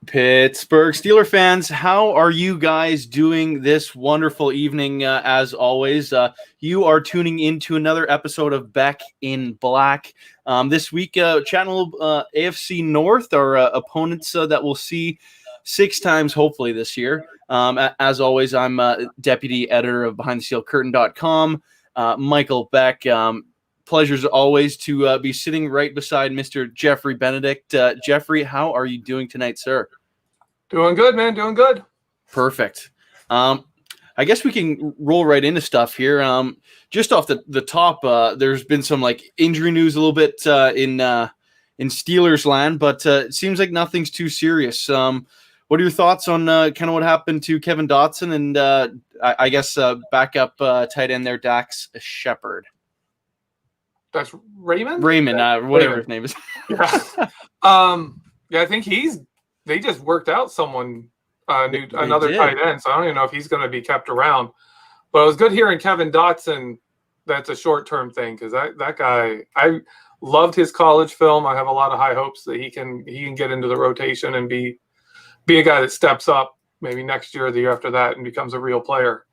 Pittsburgh Steelers fans, how are you guys doing this wonderful evening? As always, you are tuning into another episode of Beck In Black. This week, channel AFC North, our opponents that we'll see 6 times, hopefully, this year. As always, I'm deputy editor of BehindTheSteelCurtain.com, Michael Beck. Pleasures always to be sitting right beside Mr. Jeffrey Benedict. Jeffrey, how are you doing tonight, sir? Doing good, man. Doing good. Perfect. I guess we can roll right into stuff here. Just off the top, there's been some injury news a little bit in Steelers land, but it seems like nothing's too serious. What are your thoughts on kind of what happened to Kevin Dotson and I guess backup tight end there, Dax Shepard? That's Raymond, whatever his name is. Yeah. I think they just worked out someone another tight end, so I don't even know if he's going to be kept around. But it was good hearing Kevin Dotson. That's a short-term thing because that guy, I loved his college film. I have a lot of high hopes that he can get into the rotation and be a guy that steps up maybe next year or the year after that and becomes a real player.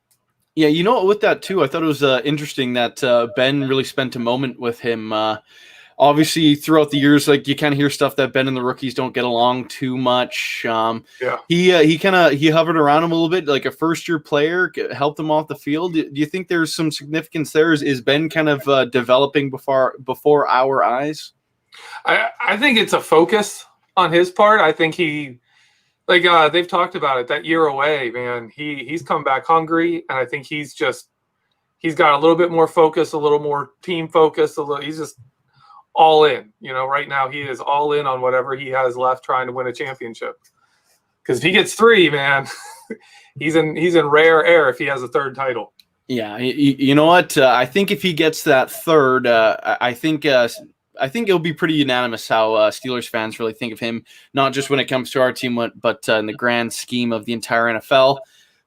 Yeah, with that too, I thought it was interesting that Ben really spent a moment with him. Obviously, throughout the years, you kind of hear stuff that Ben and the rookies don't get along too much. He hovered around him a little bit, like a first-year player, helped him off the field. Do you think there's some significance there? Is Ben kind of developing before our eyes? I think it's a focus on his part. I think they've talked about it, that year away, man. He's come back hungry, and I think he's got a little bit more focus, a little more team focus. He's just all in. Right now he is all in on whatever he has left, trying to win a championship. Because if he gets 3, man, he's in rare air if he has a 3rd title. Yeah, you know what? I think if he gets that 3rd, I think it'll be pretty unanimous how Steelers fans really think of him, not just when it comes to our team, but in the grand scheme of the entire NFL.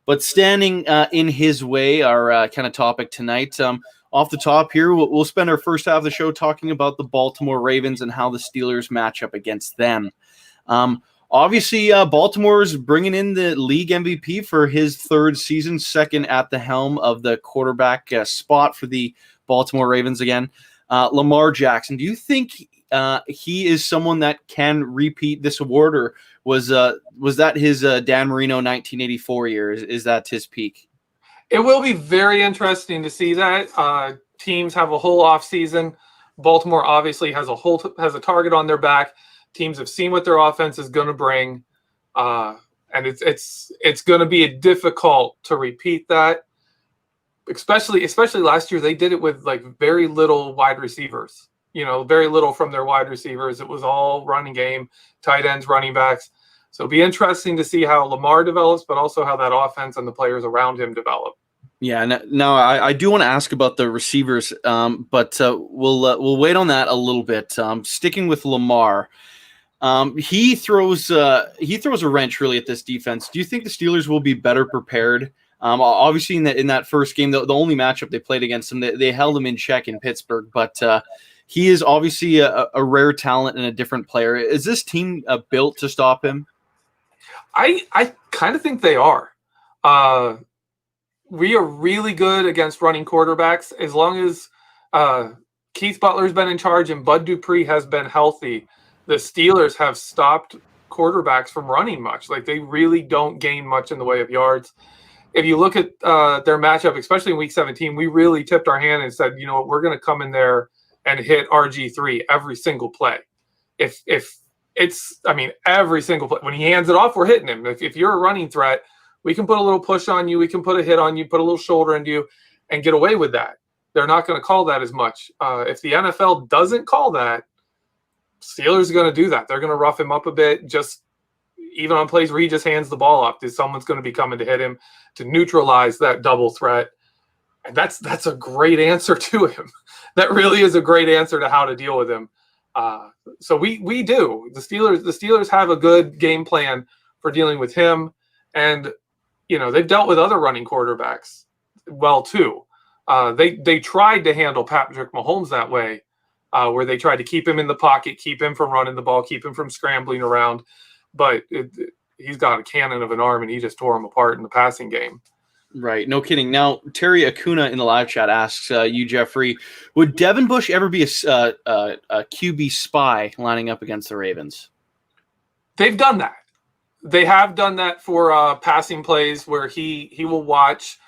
But standing in his way, our kind of topic tonight, off the top here, we'll spend our first half of the show talking about the Baltimore Ravens and how the Steelers match up against them. Obviously, Baltimore's bringing in the league MVP for his 3rd season, 2nd at the helm of the quarterback spot for the Baltimore Ravens again. Lamar Jackson, do you think he is someone that can repeat this award, or was that his Dan Marino 1984 year? Is that his peak? It will be very interesting to see that. Teams have a whole offseason. Baltimore obviously has a target on their back. Teams have seen what their offense is going to bring, and it's going to be difficult to repeat that. Especially last year, they did it with very little wide receivers. Very little from their wide receivers. It was all running game, tight ends, running backs. So it'll be interesting to see how Lamar develops, but also how that offense and the players around him develop. Yeah, now I do want to ask about the receivers, but we'll wait on that a little bit. Sticking with Lamar, he throws a wrench really at this defense. Do you think the Steelers will be better prepared? Obviously, in that first game, the only matchup they played against him, they held him in check in Pittsburgh, but he is obviously a rare talent and a different player. Is this team built to stop him? I kind of think they are. We are really good against running quarterbacks. As long as Keith Butler's been in charge and Bud Dupree has been healthy, the Steelers have stopped quarterbacks from running much. They really don't gain much in the way of yards. If you look at their matchup, especially in Week 17, we really tipped our hand and said, we're going to come in there and hit RG3 every single play. If every single play. When he hands it off, we're hitting him. If you're a running threat, we can put a little push on you. We can put a hit on you, put a little shoulder into you, and get away with that. They're not going to call that as much. If the NFL doesn't call that, Steelers are going to do that. They're going to rough him up a bit, just even on plays where he just hands the ball up. Someone's going to be coming to hit him to neutralize that double threat. And that's a great answer to him. That really is a great answer to how to deal with him. So we do. The Steelers have a good game plan for dealing with him. And, they've dealt with other running quarterbacks well, too. They tried to handle Patrick Mahomes that way, where they tried to keep him in the pocket, keep him from running the ball, keep him from scrambling around. but he's got a cannon of an arm, and he just tore him apart in the passing game. Right, no kidding. Now, Terry Acuna in the live chat asks you, Jeffrey, would Devin Bush ever be a QB spy lining up against the Ravens? They've done that. They have done that for passing plays where he will watch.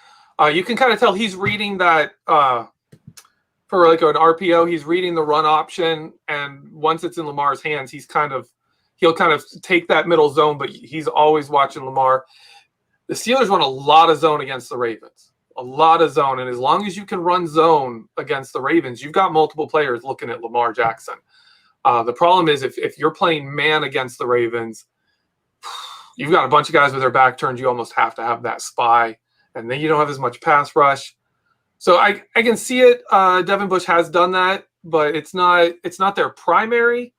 You can kind of tell he's reading that for like an RPO. He's reading the run option, and once it's in Lamar's hands, he'll kind of take that middle zone, but he's always watching Lamar. The Steelers run a lot of zone against the Ravens, a lot of zone. And as long as you can run zone against the Ravens, you've got multiple players looking at Lamar Jackson. The problem is if you're playing man against the Ravens, you've got a bunch of guys with their back turned. You almost have to have that spy, and then you don't have as much pass rush. So I can see it. Devin Bush has done that, but it's not their primary.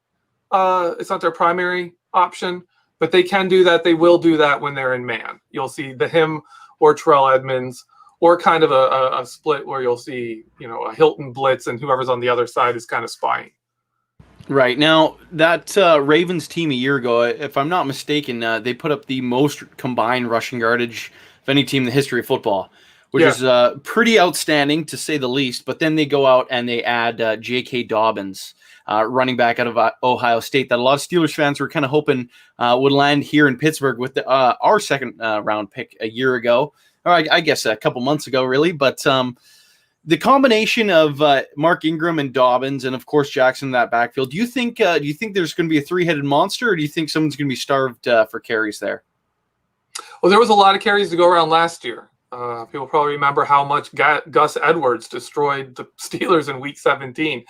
It's not their primary option. But they can do that. They will do that when they're in man. You'll see him or Terrell Edmonds, or kind of a split where you'll see, a Hilton blitz and whoever's on the other side is kind of spying. Right. Now, that Ravens team a year ago, if I'm not mistaken, they put up the most combined rushing yardage of any team in the history of football, which is pretty outstanding to say the least. But then they go out and they add J.K. Dobbins, running back out of Ohio State, that a lot of Steelers fans were kind of hoping would land here in Pittsburgh with our second round pick a year ago, or I guess a couple months ago, really. But the combination of Mark Ingram and Dobbins, and of course Jackson in that backfield, do you think there's going to be a three-headed monster, or do you think someone's going to be starved for carries there? Well, there was a lot of carries to go around last year. People probably remember how much Gus Edwards destroyed the Steelers in Week 17.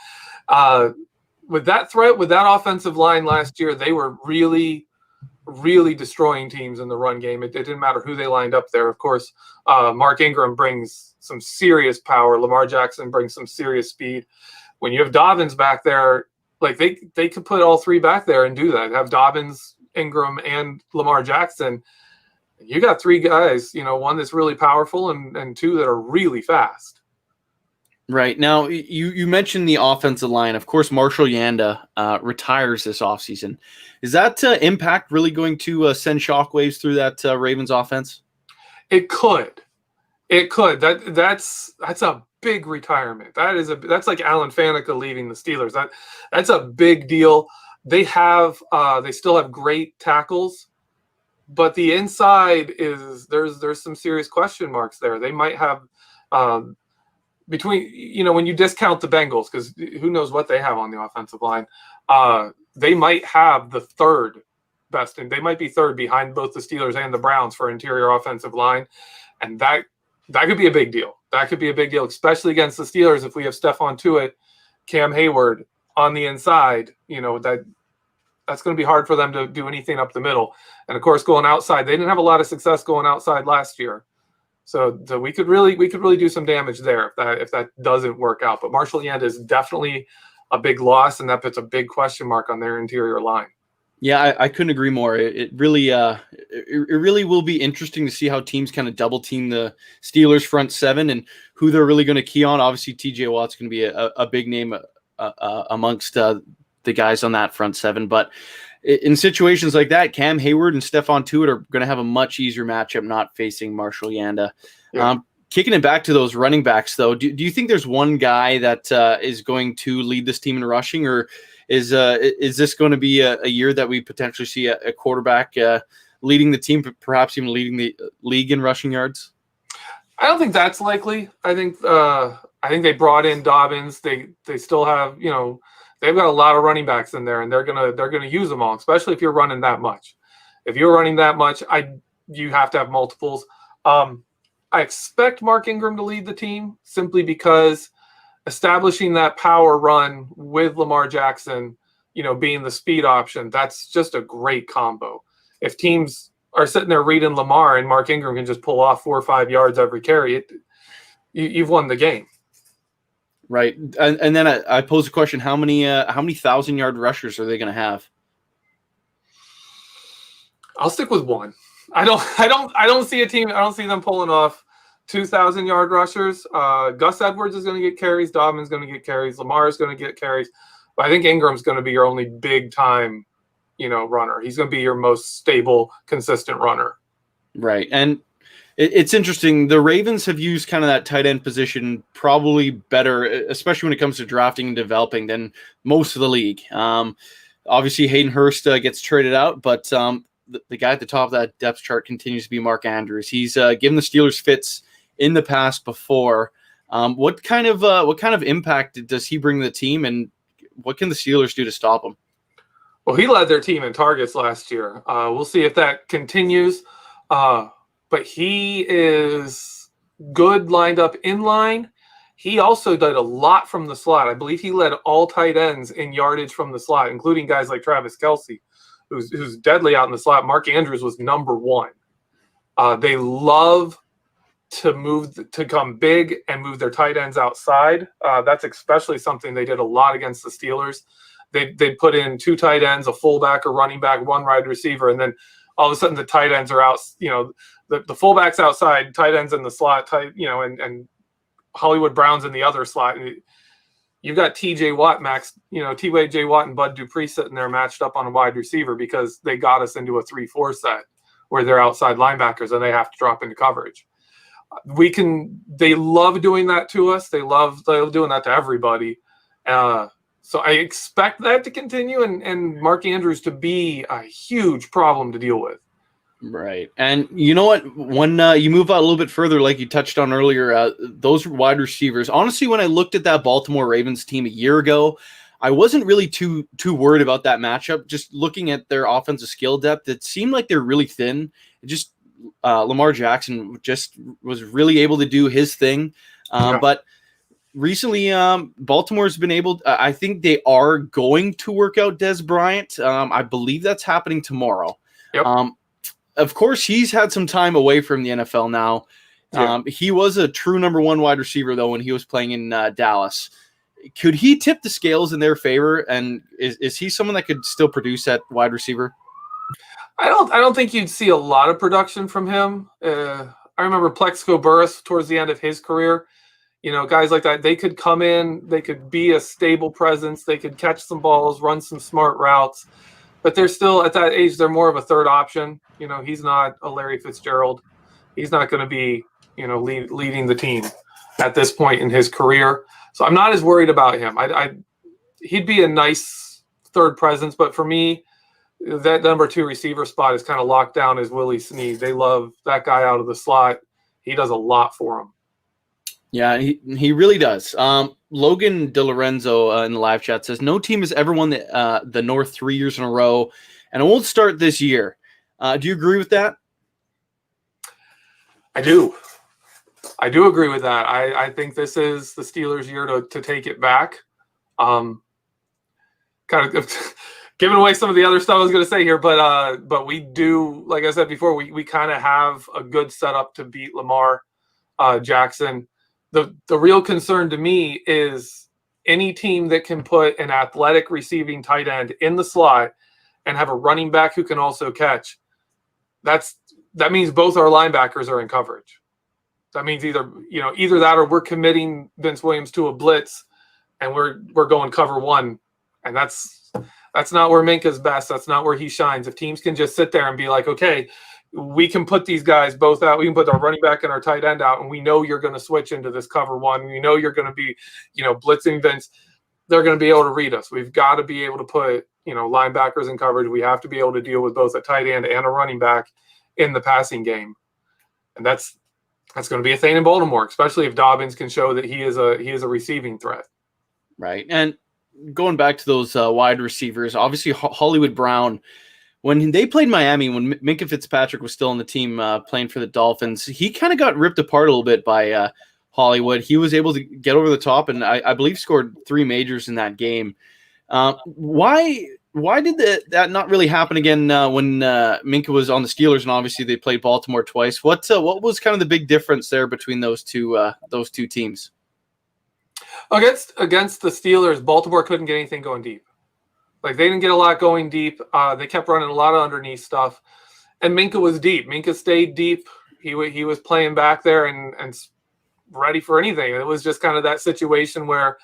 With that threat, with that offensive line last year, they were really, really destroying teams in the run game. It didn't matter who they lined up there. Of course, Mark Ingram brings some serious power. Lamar Jackson brings some serious speed. When you have Dobbins back there, like they could put all three back there and do that. Have Dobbins, Ingram, and Lamar Jackson. You got three guys, one that's really powerful and two that are really fast. Right. Now, you mentioned the offensive line. Of course, Marshall Yanda retires this offseason. Is that impact really going to send shockwaves through that Ravens offense? It could. That's a big retirement. That's like Alan Faneca leaving the Steelers. That's a big deal. They still have great tackles, but the inside there's some serious question marks there. They might have between, when you discount the Bengals, because who knows what they have on the offensive line, they might have the third best, and they might be third behind both the Steelers and the Browns for interior offensive line, and that could be a big deal. That could be a big deal, especially against the Steelers if we have Stephon Tuitt, Cam Hayward on the inside. That's going to be hard for them to do anything up the middle, and of course going outside, they didn't have a lot of success going outside last year. So we could really do some damage there if that doesn't work out. But Marshall Yanda is definitely a big loss, and that puts a big question mark on their interior line. Yeah, I couldn't agree more. It really will be interesting to see how teams kind of double team the Steelers front seven and who they're really going to key on. Obviously, TJ Watt's going to be a big name amongst the guys on that front seven, but in situations like that, Cam Hayward and Stephon Tuitt are going to have a much easier matchup not facing Marshall Yanda. Yeah. Kicking it back to those running backs, though, do you think there's one guy that is going to lead this team in rushing, or is this going to be a year that we potentially see a quarterback leading the team, perhaps even leading the league in rushing yards? I don't think that's likely. I think they brought in Dobbins. They still have, they've got a lot of running backs in there, and they're gonna use them all, especially if you're running that much. If you're running that much, you have to have multiples. I expect Mark Ingram to lead the team simply because establishing that power run with Lamar Jackson, being the speed option, that's just a great combo. If teams are sitting there reading Lamar and Mark Ingram can just pull off 4 or 5 yards every carry, you've won the game. Right. And then I pose a question, how many 1,000-yard rushers are they going to have? I'll stick with one. I don't see a team. I don't see them pulling off 2,000-yard rushers. Gus Edwards is going to get carries. Dobbins is going to get carries. Lamar is going to get carries. But I think Ingram's going to be your only big-time runner. He's going to be your most stable, consistent runner. Right. And it's interesting. The Ravens have used kind of that tight end position probably better, especially when it comes to drafting and developing, than most of the league. Obviously, Hayden Hurst gets traded out, but the guy at the top of that depth chart continues to be Mark Andrews. He's given the Steelers fits in the past before. What kind of impact does he bring to the team, and what can the Steelers do to stop him? Well, he led their team in targets last year. We'll see if that continues. But he is good lined up in line. He also did a lot from the slot. I believe he led all tight ends in yardage from the slot, including guys like Travis Kelce, who's deadly out in the slot. Mark Andrews was number one. They love to come big and move their tight ends outside. That's especially something they did a lot against the Steelers. They'd put in 2 tight ends, a fullback, a running back, 1 wide receiver, and then all of a sudden the tight ends are out. The fullback's outside, tight ends in the slot, and Hollywood Brown's in the other slot. And you've got T.J. Watt, T.J. Watt and Bud Dupree sitting there matched up on a wide receiver because they got us into a 3-4 set where they're outside linebackers and they have to drop into coverage. They love doing that to us. They love doing that to everybody. So I expect that to continue and Mark Andrews to be a huge problem to deal with. Right. And you know what? When you move out a little bit further, like you touched on earlier, those wide receivers, honestly, when I looked at that Baltimore Ravens team a year ago, I wasn't really too worried about that matchup. Just looking at their offensive skill depth, it seemed like they're really thin. Lamar Jackson just was really able to do his thing. But recently, Baltimore's been able I think they are going to work out Dez Bryant. I believe that's happening tomorrow. Yep. Of course, he's had some time away from the NFL now. He was a true number 1 wide receiver, though, when he was playing in Dallas. Could he tip the scales in their favor? And is he someone that could still produce at wide receiver? I don't think you'd see a lot of production from him. I remember Plexico Burress towards the end of his career. Guys like that, they could come in, they could be a stable presence, they could catch some balls, run some smart routes, but they're still at that age, they're more of a third option. He's not a Larry Fitzgerald. He's not going to be, leading the team at this point in his career. So I'm not as worried about him. He'd be a nice third presence, but for me, that number 2 receiver spot is kind of locked down as Willie Snead. They love that guy out of the slot. He does a lot for them. Yeah, he really does. Logan DeLorenzo in the live chat says, no team has ever won the North 3 years in a row, and it won't start this year. Do you agree with that? I do. I do agree with that. I think this is the Steelers' year to take it back. Kind of giving away some of the other stuff I was going to say here, but we do, like I said before, we kind of have a good setup to beat Lamar Jackson. The real concern to me is any team that can put an athletic receiving tight end in the slot and have a running back who can also catch. That means both our linebackers are in coverage. That means either that or we're committing Vince Williams to a blitz and we're going cover 1. And that's not where Minka's best. That's not where he shines. If teams can just sit there and be like, okay, we can put these guys both out. We can put our running back and our tight end out, and we know you're going to switch into this cover 1. We know you're going to be, blitzing Vince. They're going to be able to read us. We've got to be able to put, linebackers in coverage. We have to be able to deal with both a tight end and a running back in the passing game. And that's going to be a thing in Baltimore, especially if Dobbins can show that he is a receiving threat. Right. And going back to those wide receivers, obviously Hollywood Brown, when they played Miami, when Minkah Fitzpatrick was still on the team playing for the Dolphins, he kind of got ripped apart a little bit by Hollywood. He was able to get over the top and I believe scored 3 majors in that game. Why did that not really happen again when Minkah was on the Steelers, and obviously they played Baltimore twice? What was kind of the big difference there between those two teams? Against the Steelers, Baltimore couldn't get anything going deep. Like, they didn't get a lot going deep. They kept running a lot of underneath stuff. And Minkah was deep. Minkah stayed deep. He was playing back there and ready for anything. It was just kind of that situation where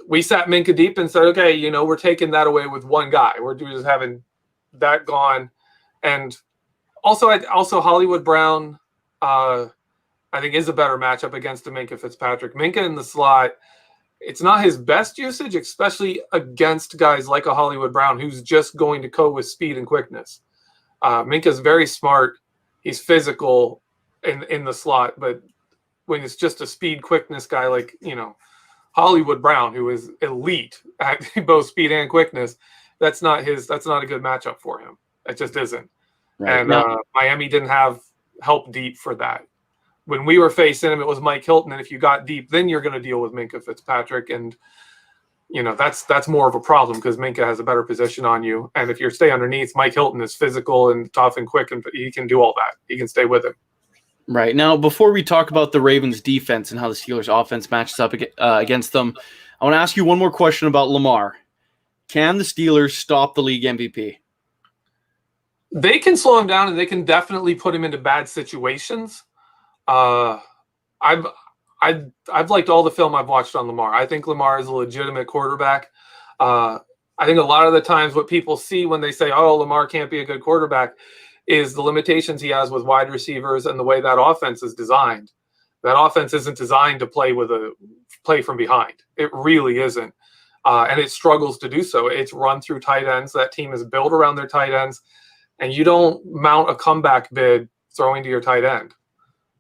we sat Minka deep and said, okay, you know, we're taking that away with one guy. We're just having that gone. And also Hollywood Brown, I think, is a better matchup against the Minka Fitzpatrick. Minka in the slot, it's not his best usage, especially against guys like a Hollywood Brown who's just going to go with speed and quickness. Minka's very smart. He's physical in the slot, but when it's just a speed quickness guy like, you know, Hollywood Brown, who is elite at both speed and quickness, that's not a good matchup for him. It just isn't. Right. And Miami didn't have help deep for that. When we were facing him, it was Mike Hilton, and if you got deep, then you're going to deal with Minka Fitzpatrick, and you know that's more of a problem because Minka has a better position on you, and if you stay underneath, Mike Hilton is physical and tough and quick, and he can do all that. He can stay with him. Right. Now, before we talk about the Ravens' defense and how the Steelers' offense matches up against them, I want to ask you one more question about Lamar. Can the Steelers stop the league MVP? They can slow him down, and they can definitely put him into bad situations. I've liked all the film I've watched on Lamar. I think Lamar is a legitimate quarterback. I think a lot of the times what people see when they say, oh, Lamar can't be a good quarterback, is the limitations he has with wide receivers and the way that offense is designed. That offense isn't designed to play from behind. It really isn't. And it struggles to do so. It's run through tight ends. That team is built around their tight ends. And you don't mount a comeback bid throwing to your tight end.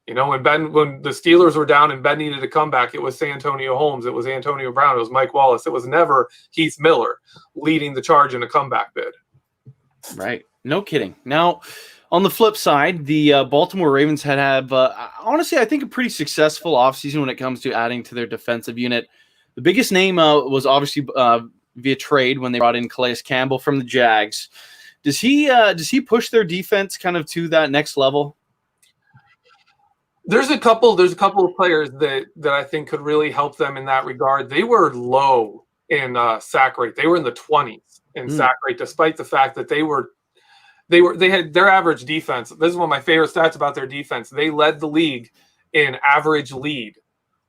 You know, when the Steelers were down and Ben needed a comeback, it was Santonio Holmes, it was Antonio Brown, it was Mike Wallace. It was never Heath Miller leading the charge in a comeback bid. Right. No kidding. Now, on the flip side, the Baltimore Ravens have honestly, I think, a pretty successful offseason when it comes to adding to their defensive unit. The biggest name was obviously via trade when they brought in Calais Campbell from the Jags. Does he push their defense kind of to that next level? There's a couple of players that I think could really help them in that regard. They were low in sack rate. They were in the 20s in sack rate, despite the fact that they had their average defense. This is one of my favorite stats about their defense. They led the league in average lead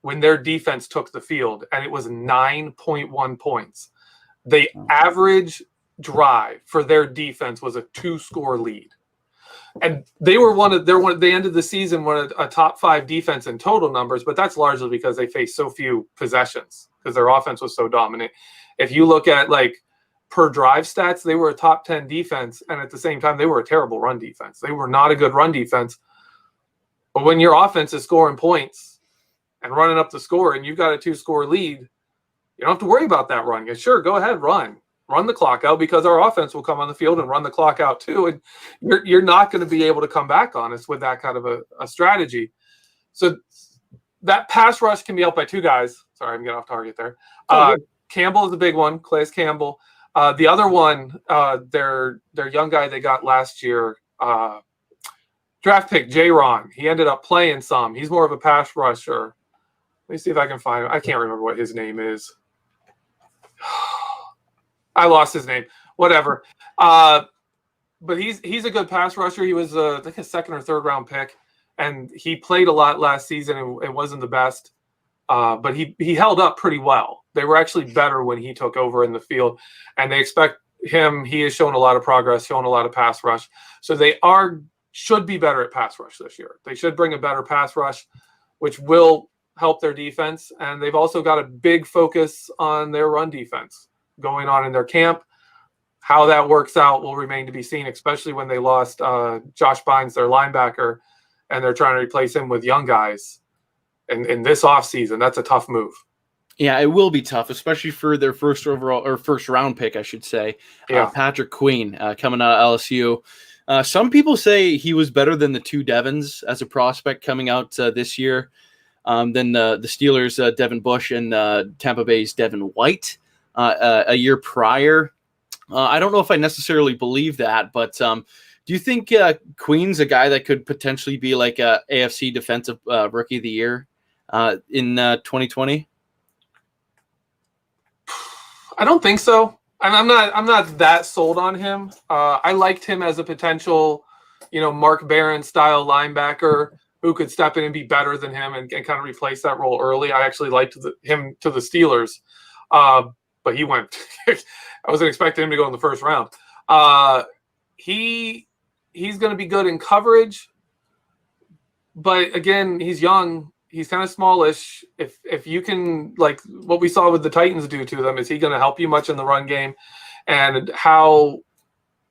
when their defense took the field, and it was 9.1 points. The average drive for their defense was a 2-score lead. And they ended the season with a top 5 defense in total numbers, but that's largely because they faced so few possessions because their offense was so dominant. If you look at like per drive stats, they were a top 10 defense, and at the same time, they were a terrible run defense. They were not a good run defense. But when your offense is scoring points and running up the score, and you've got a 2-score lead, you don't have to worry about that run. Sure, go ahead, run the clock out, because our offense will come on the field and run the clock out too. And you're not going to be able to come back on us with that kind of a strategy. So that pass rush can be helped by 2 guys. Sorry, I'm getting off target there. Campbell is a big one, Calais Campbell. The other one, their young guy they got last year, draft pick J-Ron. He ended up playing some. He's more of a pass rusher. Let me see if I can find him. I can't remember what his name is. I lost his name. Whatever. But he's a good pass rusher. He was I think a 2nd or 3rd round pick, and he played a lot last season. It wasn't the best, but he held up pretty well. They were actually better when he took over in the field, and they expect him. He has shown a lot of progress, shown a lot of pass rush. So they should be better at pass rush this year. They should bring a better pass rush, which will help their defense. And they've also got a big focus on their run defense going on in their camp. How that works out will remain to be seen, especially when they lost Josh Bynes, their linebacker, and they're trying to replace him with young guys. In this offseason, that's a tough move. Yeah, it will be tough, especially for their first round pick, I should say. Yeah. Patrick Queen coming out of LSU. Some people say he was better than the 2 Devons as a prospect coming out this year than the Steelers' Devin Bush and Tampa Bay's Devin White a year prior. I don't know if I necessarily believe that, but do you think Queen's a guy that could potentially be like a AFC Defensive Rookie of the Year in 2020? I don't think so. I'm not that sold on him. I liked him as a potential, Mark Barron style linebacker who could step in and be better than him and kind of replace that role early. I actually liked him to the Steelers. But he went. I wasn't expecting him to go in the first round. He's going to be good in coverage, but again, he's young. He's kind of smallish. If you can, like what we saw with the Titans do to them, is he going to help you much in the run game? And how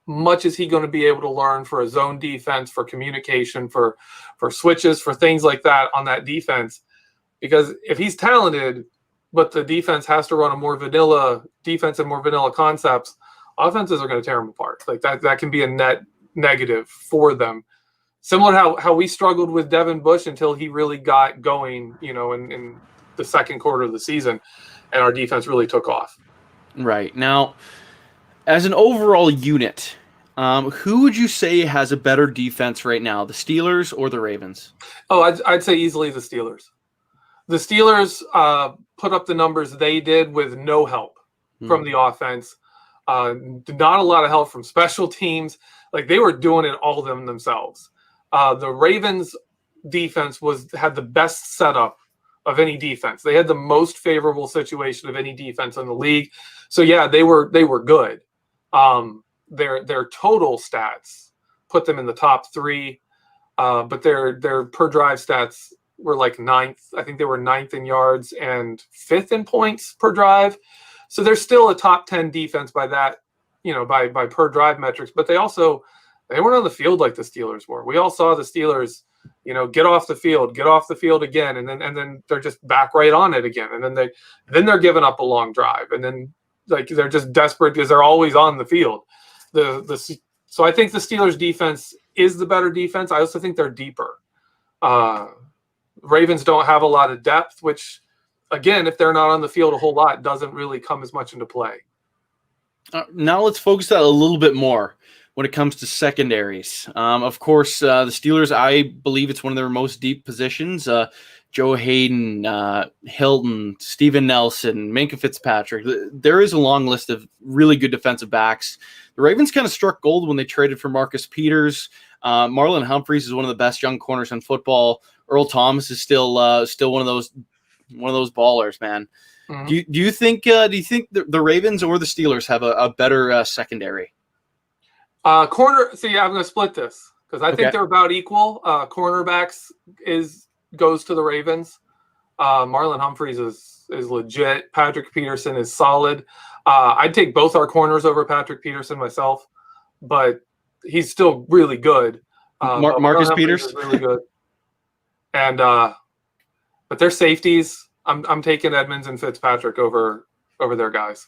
much is he going to be able to learn for a zone defense, for communication, for switches, for things like that on that defense? Because if he's talented, but the defense has to run a more vanilla defense and more vanilla concepts, offenses are going to tear them apart. Like that can be a net negative for them. Similar to how we struggled with Devin Bush until he really got going, in the second quarter of the season, and our defense really took off. Right. Now, as an overall unit, who would you say has a better defense right now, the Steelers or the Ravens? Oh, I'd say easily the Steelers. The Steelers put up the numbers they did with no help from the offense. Not a lot of help from special teams. Like they were doing it all themselves. The Ravens defense had the best setup of any defense. They had the most favorable situation of any defense in the league. So yeah, they were good. Their total stats put them in the top 3, but their per drive stats were like 9th. I think they were 9th in yards and 5th in points per drive. So they're still a top 10 defense by that, by per drive metrics. But they weren't on the field like the Steelers were. We all saw the Steelers, get off the field again, and then they're just back right on it again, and then they're giving up a long drive, and then like they're just desperate because they're always on the field. So I think the Steelers defense is the better defense. I also think they're deeper. Ravens don't have a lot of depth, which again, if they're not on the field a whole lot, doesn't really come as much into play. Now let's focus that a little bit more when it comes to secondaries. Of course, the Steelers, I believe it's one of their most deep positions. Joe Hayden, Hilton, Steven Nelson, Minkah Fitzpatrick. There is a long list of really good defensive backs. The Ravens kind of struck gold when they traded for Marcus Peters. Marlon Humphreys is one of the best young corners in football. Earl Thomas is still one of those ballers, man. Mm-hmm. Do you think the Ravens or the Steelers have a better secondary? Corner. See, I'm going to split this because I think they're about equal. Cornerbacks goes to the Ravens. Marlon Humphreys is legit. Patrick Peterson is solid. I'd take both our corners over Patrick Peterson myself, but he's still really good. Marcus Peters is really good. And but their safeties, I'm taking Edmonds and Fitzpatrick over their guys.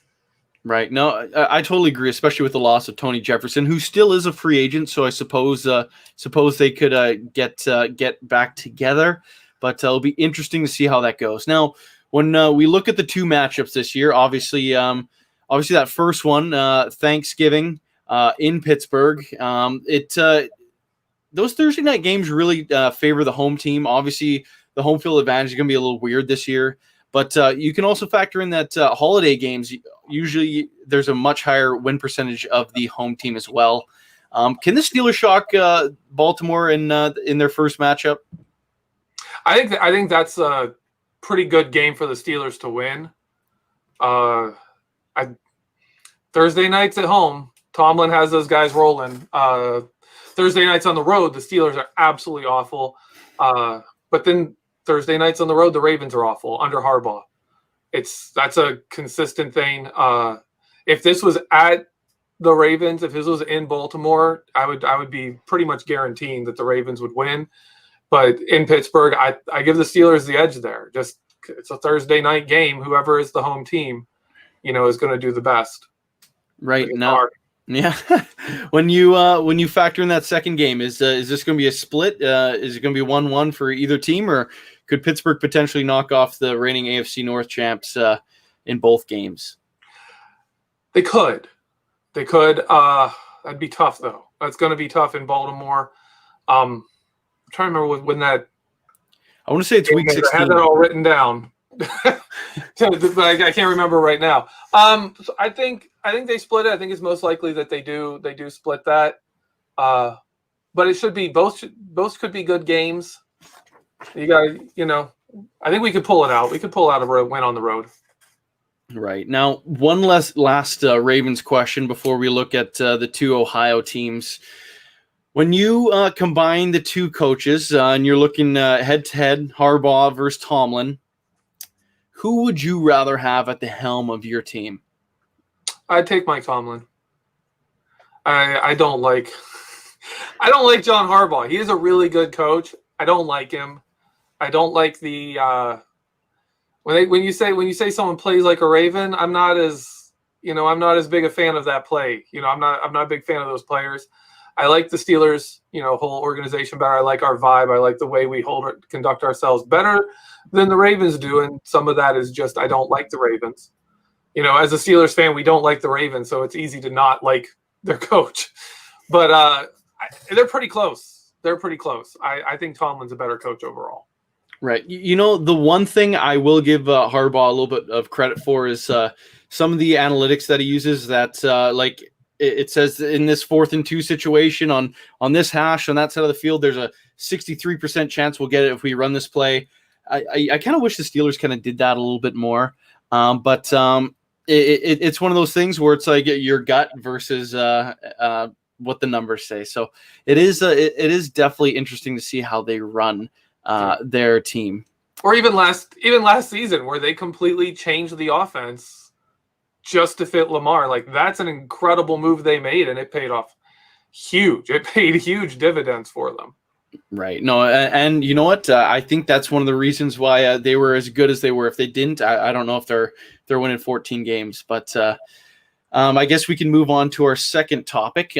Right. No, I totally agree, especially with the loss of Tony Jefferson, who still is a free agent. So I suppose they could get back together, but it'll be interesting to see how that goes. Now, when we look at the two matchups this year, obviously that first one, Thanksgiving in Pittsburgh, those Thursday night games really favor the home team. Obviously, the home field advantage is going to be a little weird this year. But you can also factor in that holiday games, usually there's a much higher win percentage of the home team as well. Can the Steelers shock Baltimore in their first matchup? I think that's a pretty good game for the Steelers to win. Thursday nights at home, Tomlin has those guys rolling. Thursday nights on the road, the Steelers are absolutely awful. But then Thursday nights on the road, the Ravens are awful under Harbaugh. That's a consistent thing. If this was at the Ravens, if this was in Baltimore, I would be pretty much guaranteeing that the Ravens would win. But in Pittsburgh, I give the Steelers the edge there. Just it's a Thursday night game. Whoever is the home team, is going to do the best. Right now, yeah. When you factor in that second game, is this going to be a split? Is it going to be 1-1 for either team, or could Pittsburgh potentially knock off the reigning AFC North champs in both games? They could. That'd be tough though. That's going to be tough in Baltimore. I'm trying to remember when that. I want to say it's week 16. I had that all written down, but I can't remember right now. So I think they split it. I think it's most likely that they do split that. But it should be both could be good games. You got I think we could pull it out. We could pull out a win on the road. Right. Now, one last Ravens question before we look at the two Ohio teams. When you combine the two coaches and you're looking head-to-head, Harbaugh versus Tomlin, who would you rather have at the helm of your team? I'd take Mike Tomlin. I don't like John Harbaugh. He is a really good coach. I don't like him. I don't like the when you say someone plays like a Raven, I'm not as big a fan of that play. I'm not a big fan of those players. I like the Steelers, whole organization better. I like our vibe. I like the way we conduct ourselves better than the Ravens do. And some of that is just I don't like the Ravens. As a Steelers fan, we don't like the Ravens, so it's easy to not like their coach. But they're pretty close. I think Tomlin's a better coach overall. Right. The one thing I will give Harbaugh a little bit of credit for is some of the analytics that he uses that it says in this 4th and 2 situation on this hash on that side of the field, there's a 63% chance we'll get it if we run this play. I kind of wish the Steelers kind of did that a little bit more. But it's one of those things where it's like your gut versus what the numbers say. So it is definitely interesting to see how they run their team. Or even last season where they completely changed the offense just to fit Lamar. Like, that's an incredible move they made, and it paid off huge. It paid huge dividends for them. Right. No, and you know what? I think that's one of the reasons why they were as good as they were. If they didn't, I don't know if they're winning 14 games. But I guess we can move on to our second topic.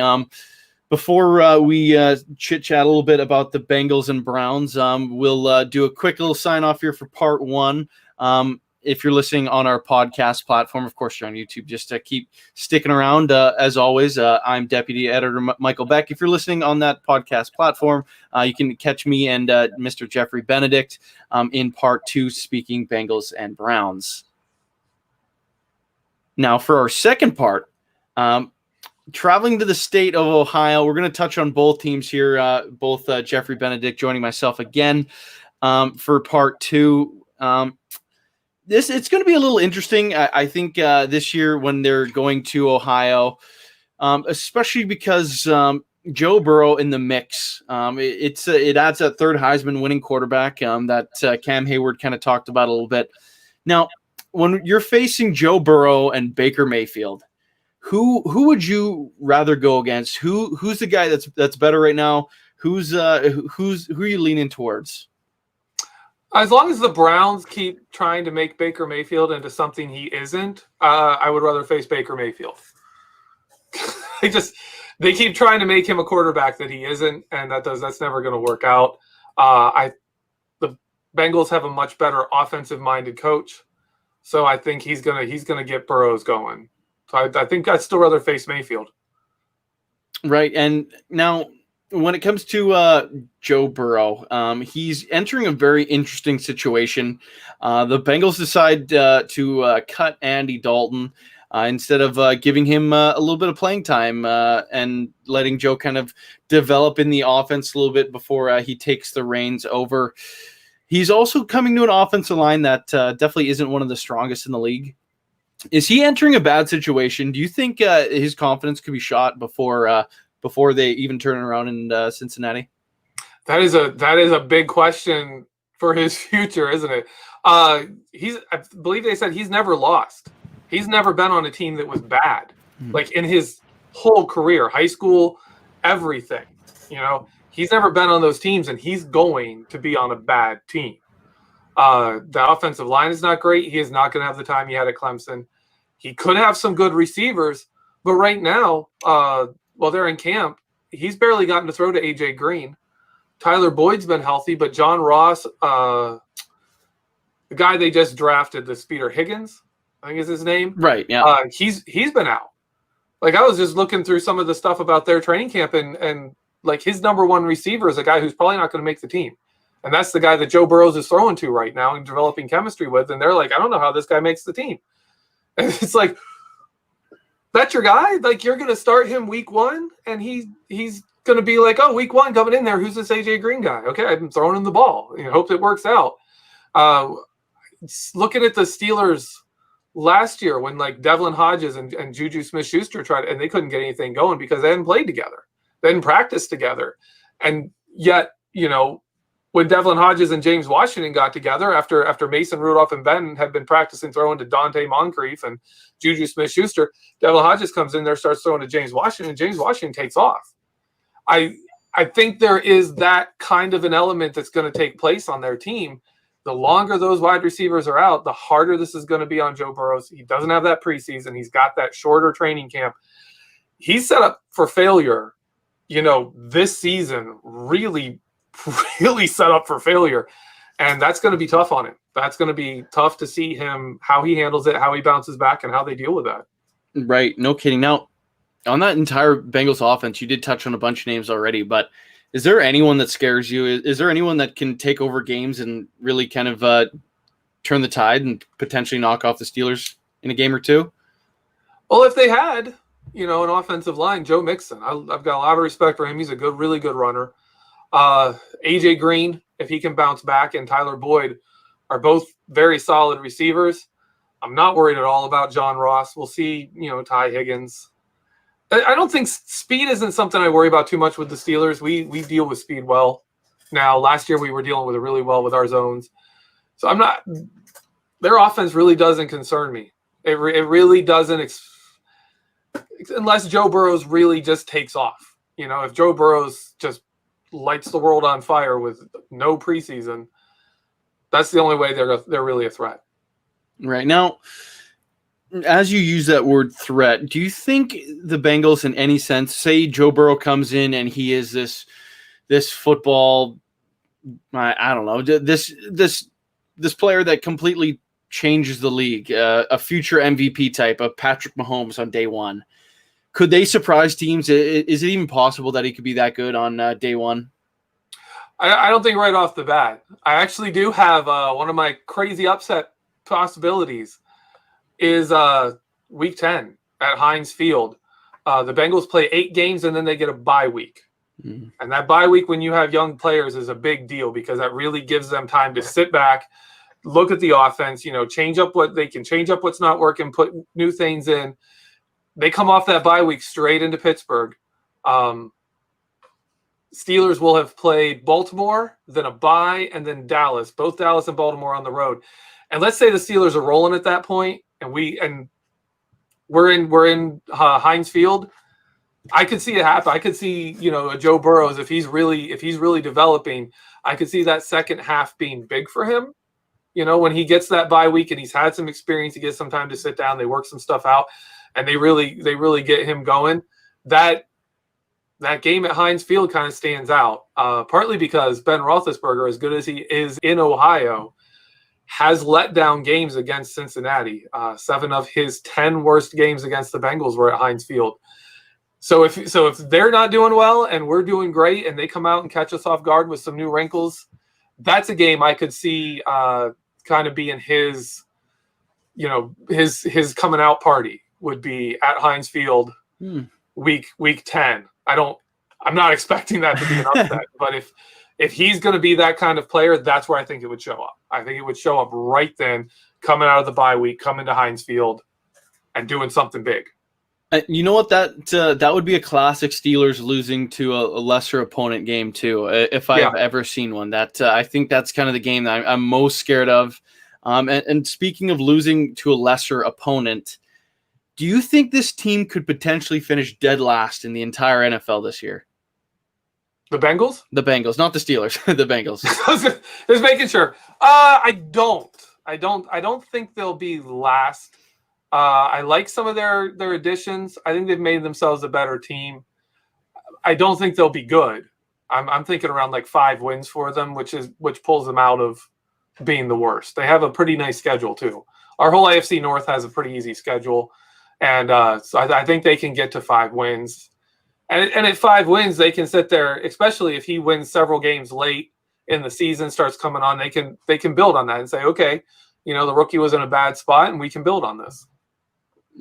Before we chit-chat a little bit about the Bengals and Browns, we'll do a quick little sign-off here for part 1. If you're listening on our podcast platform, of course, you're on YouTube, just keep sticking around. As always, I'm Deputy Editor Michael Beck. If you're listening on that podcast platform, you can catch me and Mr. Jeffrey Benedict in part 2, speaking Bengals and Browns. Now, for our second part, traveling to the state of Ohio, we're going to touch on both teams here, both Jeffrey Benedict joining myself again for part 2. It's going to be a little interesting, I think, this year when they're going to Ohio, especially because Joe Burrow in the mix. It adds that third Heisman winning quarterback that Cam Hayward kind of talked about a little bit. Now, when you're facing Joe Burrow and Baker Mayfield, who would you rather go against? Who's the guy that's better right now? Who are you leaning towards? As long as the Browns keep trying to make Baker Mayfield into something he isn't, I would rather face Baker Mayfield. They keep trying to make him a quarterback that he isn't, and that's never going to work out. The Bengals have a much better offensive-minded coach, so I think he's gonna get Burrows going. So I think I'd still rather face Mayfield. Right, and now, when it comes to Joe Burrow, he's entering a very interesting situation. The Bengals decide to cut Andy Dalton instead of giving him a little bit of playing time and letting Joe kind of develop in the offense a little bit before he takes the reins over. He's also coming to an offensive line that definitely isn't one of the strongest in the league. Is he entering a bad situation? Do you think his confidence could be shot before they even turn around in Cincinnati? That is a big question for his future, isn't it? I believe they said he's never lost. He's never been on a team that was bad, like in his whole career, high school, everything. He's never been on those teams, and he's going to be on a bad team. The offensive line is not great. He is not going to have the time he had at Clemson. He could have some good receivers, but right now, while they're in camp, he's barely gotten to throw to A.J. Green. Tyler Boyd's been healthy, but John Ross, the guy they just drafted, the speeder Higgins, I think is his name. Right, yeah. He's been out. Like, I was just looking through some of the stuff about their training camp, and like his number one receiver is a guy who's probably not going to make the team. And that's the guy that Joe Burrows is throwing to right now and developing chemistry with. And they're like, I don't know how this guy makes the team. And it's like, that's your guy? Like, you're going to start him week 1, and he's going to be like, oh, week 1 coming in there, who's this A.J. Green guy? Okay, I'm throwing him the ball. Hope it works out. Looking at the Steelers last year when like Devlin Hodges and Juju Smith-Schuster tried, and they couldn't get anything going because they hadn't played together. They hadn't practiced together. And yet, when Devlin Hodges and James Washington got together after Mason Rudolph and Ben had been practicing throwing to Dante Moncrief and Juju Smith-Schuster, Devlin Hodges comes in there, starts throwing to James Washington. James Washington takes off. I think there is that kind of an element that's going to take place on their team. The longer those wide receivers are out, the harder this is going to be on Joe Burrow. He doesn't have that preseason. He's got that shorter training camp. He's set up for failure. This season really set up for failure. And that's going to be tough on him. That's going to be tough to see him, how he handles it, how he bounces back, and how they deal with that. Right. No kidding. Now, on that entire Bengals offense, you did touch on a bunch of names already, but is there anyone that scares you? Is there anyone that can take over games and really kind of turn the tide and potentially knock off the Steelers in a game or two? Well, if they had, an offensive line, Joe Mixon, I've got a lot of respect for him. He's a really good runner. AJ Green, if he can bounce back, and Tyler Boyd are both very solid receivers. I'm not worried at all about John Ross. We'll see, Ty Higgins. I don't think speed isn't something I worry about too much with the Steelers. We deal with speed well. Now, last year we were dealing with it really well with our zones. So their offense really doesn't concern me. It really doesn't, unless Joe Burrows really just takes off. If Joe Burrows just lights the world on fire with no preseason, that's the only way they're really a threat. Right. Now, as you use that word threat, do you think the Bengals, in any sense, say Joe Burrow comes in and he is this football, I don't know, this player that completely changes the league, a future MVP type of Patrick Mahomes on day one? Could they surprise teams? Is it even possible that he could be that good on day one? I don't think right off the bat. I actually do have one of my crazy upset possibilities is week 10 at Heinz Field. The Bengals play 8 games and then they get a bye week. And that bye week, when you have young players, is a big deal because that really gives them time to sit back, look at the offense, change up what's not working, put new things in. They come off that bye week straight into Pittsburgh. Steelers will have played Baltimore, then a bye, and then Dallas. Both Dallas and Baltimore on the road. And let's say the Steelers are rolling at that point, and we're in Heinz Field. I could see it happen. I could see a Joe Burrows, if he's really developing. I could see that second half being big for him. When he gets that bye week and he's had some experience, he gets some time to sit down. They work some stuff out, and they really get him going. That game at Heinz Field kind of stands out, partly because Ben Roethlisberger, as good as he is in Ohio, has let down games against Cincinnati. 7 of his 10 worst games against the Bengals were at Heinz Field. So if they're not doing well and we're doing great and they come out and catch us off guard with some new wrinkles, that's a game I could see kind of being his coming out party would be at Heinz Field week 10. I'm not expecting that to be an upset, but if he's going to be that kind of player, that's where I think it would show up. I think it would show up right then, coming out of the bye week, coming to Heinz Field, and doing something big. You know what? That would be a classic Steelers losing to a lesser opponent game too. If I've ever seen one, I think that's kind of the game that I'm most scared of. And speaking of losing to a lesser opponent, do you think this team could potentially finish dead last in the entire NFL this year? The Bengals? The Bengals, not the Steelers. The Bengals. Just making sure. I don't think they'll be last. I like some of their additions. I think they've made themselves a better team. I don't think they'll be good. I'm thinking around like 5 wins for them, which pulls them out of being the worst. They have a pretty nice schedule too. Our whole AFC North has a pretty easy schedule, and so I think they can get to 5 wins. And at 5 wins, they can sit there, especially if he wins several games late in the season, starts coming on. They can build on that and say, okay, the rookie was in a bad spot, and we can build on this.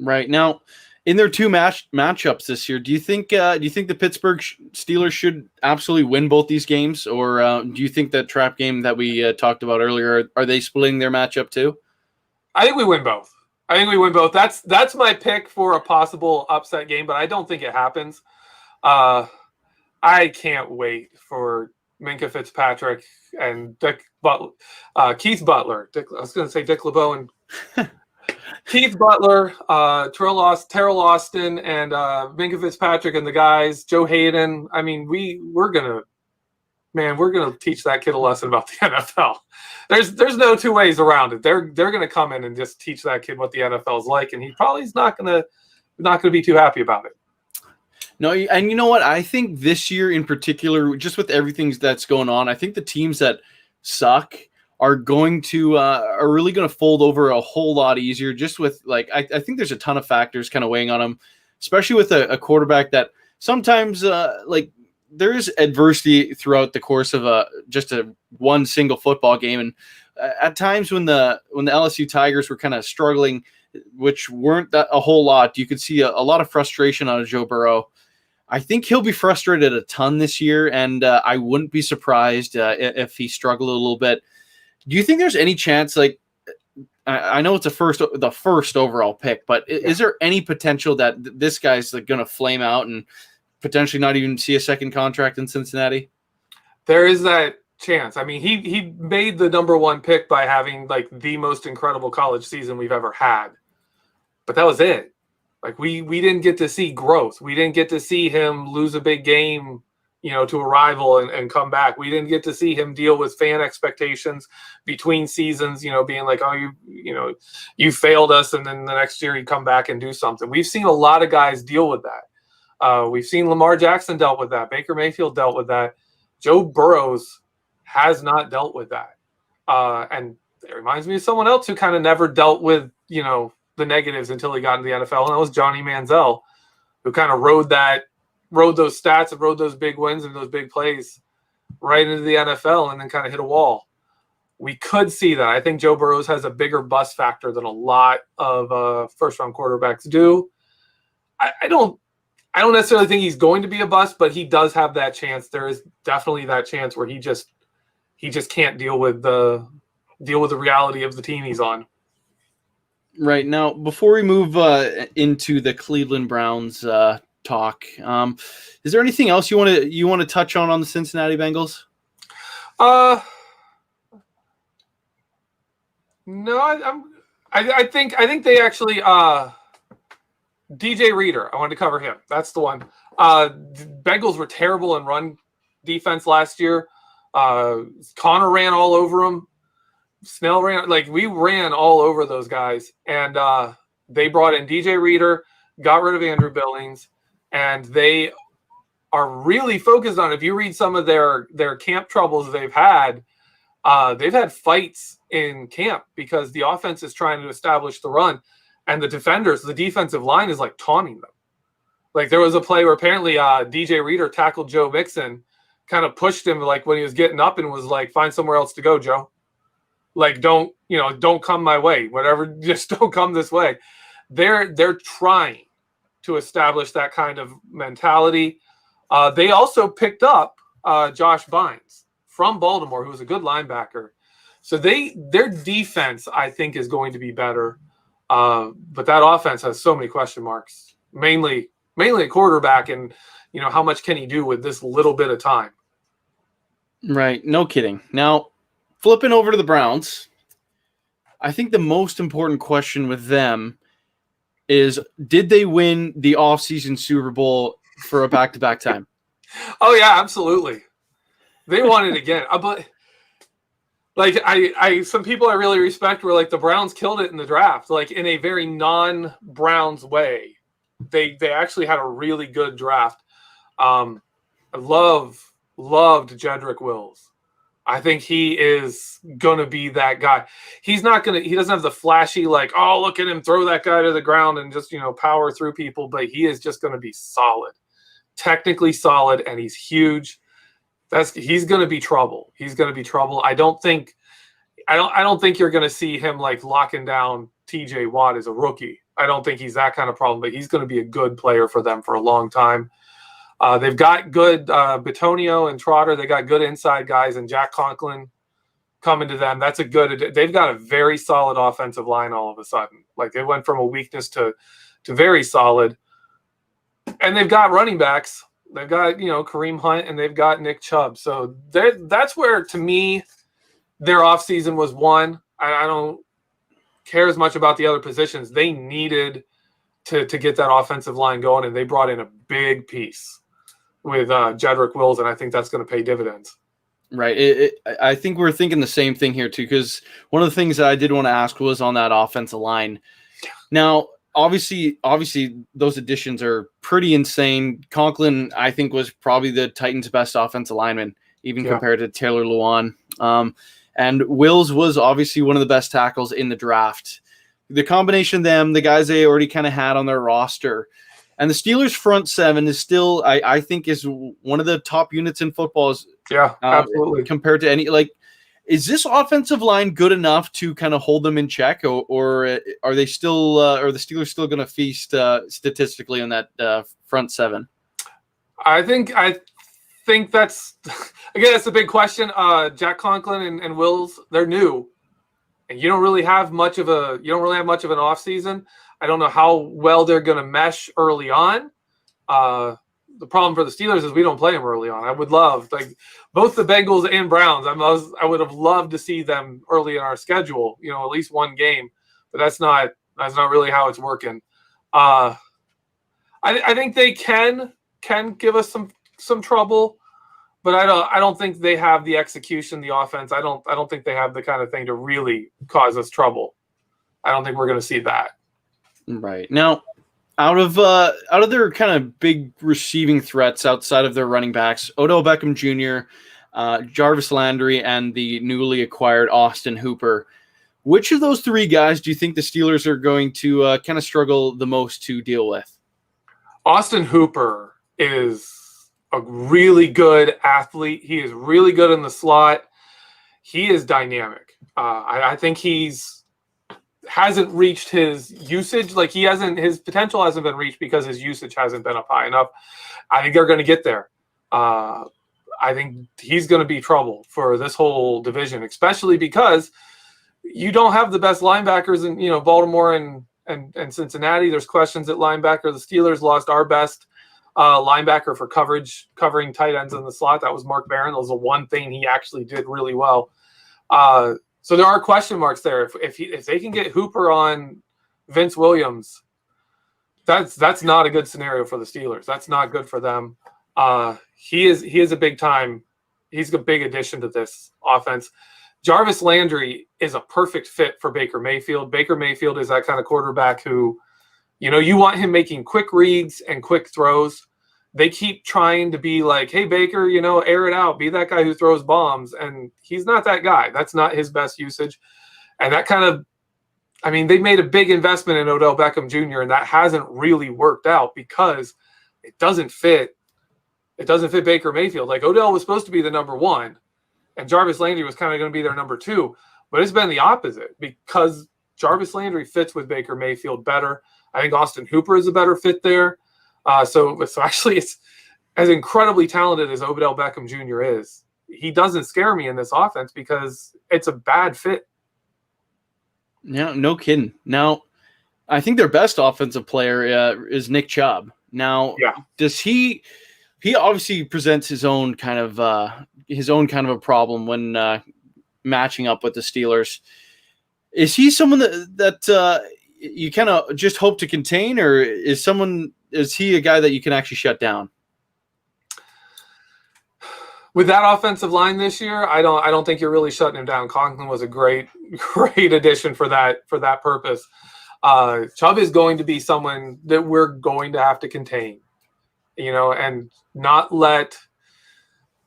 Right now, in their 2 matchups this year, do you think the Pittsburgh Steelers should absolutely win both these games, or do you think that trap game that we talked about earlier, are they splitting their matchup too? I think we win both. I think we win both. That's my pick for a possible upset game, but I don't think it happens. I can't wait for Minkah Fitzpatrick and Keith Butler. I was going to say Dick LeBeau and Keith Butler, Terrell Austin, and Minkah Fitzpatrick and the guys, Joe Hayden. I mean, we're gonna teach that kid a lesson about the NFL. There's no two ways around it. They're gonna come in and just teach that kid what the NFL is like, and he probably is not gonna be too happy about it. No, and you know what? I think this year in particular, just with everything that's going on, I think the teams that suck are going to are really going to fold over a whole lot easier. Just with I think there's a ton of factors kind of weighing on them, especially with a quarterback that sometimes there is adversity throughout the course of just one single football game, and at times when the LSU Tigers were kind of struggling, which weren't that a whole lot, you could see a lot of frustration out of Joe Burrow. I think he'll be frustrated a ton this year, and I wouldn't be surprised if he struggled a little bit. Do you think there's any chance, I know it's the first overall pick, but is there any potential that this guy's going to flame out and potentially not even see a second contract in Cincinnati? There is that chance. I mean, he made the number one pick by having the most incredible college season we've ever had, but that was it. We didn't get to see growth. We didn't get to see him lose a big game, to a rival and come back. We didn't get to see him deal with fan expectations between seasons, being like, oh, you failed us. And then the next year you come back and do something. We've seen a lot of guys deal with that. We've seen Lamar Jackson dealt with that. Baker Mayfield dealt with that. Joe Burrows has not dealt with that. And it reminds me of someone else who kind of never dealt with, the negatives until he got into the NFL. And that was Johnny Manziel, who kind of rode those stats and rode those big wins and those big plays right into the NFL and then kind of hit a wall. We could see that. I think Joe Burrows has a bigger bust factor than a lot of first-round quarterbacks do. I don't necessarily think he's going to be a bust, but he does have that chance. There is definitely that chance where he just can't deal with the reality of the team he's on. Right now, before we move into the Cleveland Browns talk, is there anything else you want to touch on the Cincinnati Bengals? No, I think they actually DJ Reader. I wanted to cover him. That's the one. Bengals were terrible in run defense last year. Connor ran all over him. Snell ran, we ran all over those guys, and they brought in DJ Reader, got rid of Andrew Billings, and they are really focused on, if you read some of their camp troubles they've had fights in camp because the offense is trying to establish the run, and the defensive line is taunting them. There was a play where apparently DJ Reader tackled Joe Mixon, kind of pushed him when he was getting up and was like, find somewhere else to go, Joe. Don't come my way. Whatever, just don't come this way. They're trying to establish that kind of mentality. They also picked up Josh Bynes from Baltimore, who was a good linebacker. So their defense, I think, is going to be better. But that offense has so many question marks, mainly a quarterback, and how much can he do with this little bit of time? Right. No kidding. Now, flipping over to the Browns, I think the most important question with them is, did they win the offseason Super Bowl for a back-to-back time? Oh, yeah, absolutely. They won it again. But some people I really respect were the Browns killed it in the draft, in a very non-Browns way. They actually had a really good draft. I loved Jedrick Wills. I think he is going to be that guy. He doesn't have the flashy, oh, look at him throw that guy to the ground and just, power through people, but he is just going to be solid, technically solid, and he's huge. He's going to be trouble. He's going to be trouble. I don't think you're going to see him locking down TJ Watt as a rookie. I don't think he's that kind of problem, but he's going to be a good player for them for a long time. They've got good Bitonio and Trotter. They got good inside guys, and Jack Conklin coming to them. That's a good. They've got a very solid offensive line all of a sudden. Like they went from a weakness to very solid, and they've got running backs. They've got Kareem Hunt and they've got Nick Chubb. So that's where, to me, their offseason was won. I don't care as much about the other positions. They needed to get that offensive line going, and they brought in a big piece with Jedrick Wills, and I think that's going to pay dividends. Right. I think we're thinking the same thing here, too, because one of the things that I did want to ask was on that offensive line. Now, obviously, those additions are pretty insane. Conklin, I think, was probably the Titans' best offensive lineman, even compared to Taylor Lewan. And Wills was obviously one of the best tackles in the draft. The combination of them, the guys they already kind of had on their roster, and the Steelers' front seven is still, I think, is one of the top units in football. Absolutely. Compared to any, is this offensive line good enough to kind of hold them in check, or are they still, are the Steelers still going to feast statistically on that front seven? I think that's again, that's a big question. Jack Conklin and Wills, they're new, and you don't really have much of an off season. I don't know how well they're going to mesh early on. The problem for the Steelers is we don't play them early on. I would love, both the Bengals and Browns. I would have loved to see them early in our schedule. At least one game, but that's not really how it's working. I think they can give us some trouble, but I don't think they have the execution, the offense. I don't think they have the kind of thing to really cause us trouble. I don't think we're going to see that. Right. Now, out of their kind of big receiving threats outside of their running backs, Odell Beckham Jr., Jarvis Landry, and the newly acquired Austin Hooper, which of those three guys do you think the Steelers are going to kind of struggle the most to deal with? Austin Hooper is a really good athlete. He is really good in the slot. He is dynamic. I think hasn't reached his usage. His potential hasn't been reached because his usage hasn't been up high enough. I think they're going to get there. I think he's going to be trouble for this whole division, especially because you don't have the best linebackers in, Baltimore and Cincinnati. There's questions at linebacker. The Steelers lost our best linebacker for covering tight ends in the slot. That was Mark Barron. That was the one thing he actually did really well. So there are question marks there. If they can get Hooper on Vince Williams, that's not a good scenario for the Steelers. That's not good for them. He is a big time. He's a big addition to this offense. Jarvis Landry is a perfect fit for Baker Mayfield. Baker Mayfield is that kind of quarterback who, you want him making quick reads and quick throws. They keep trying to be like, hey, Baker, air it out. Be that guy who throws bombs. And he's not that guy. That's not his best usage. And that they made a big investment in Odell Beckham Jr., and that hasn't really worked out because it doesn't fit. It doesn't fit Baker Mayfield. Odell was supposed to be the number one, and Jarvis Landry was kind of going to be their number two. But it's been the opposite because Jarvis Landry fits with Baker Mayfield better. I think Austin Hooper is a better fit there. So actually, it's as incredibly talented as Odell Beckham Jr. is. He doesn't scare me in this offense because it's a bad fit. Yeah, no kidding. Now, I think their best offensive player is Nick Chubb. Now, does he obviously presents his own kind of a problem when matching up with the Steelers. Is he someone that you kind of just hope to contain, or is he a guy that you can actually shut down? With that offensive line this year, I don't think you're really shutting him down. Conklin was a great addition for that purpose. Chubb is going to be someone that we're going to have to contain, and not let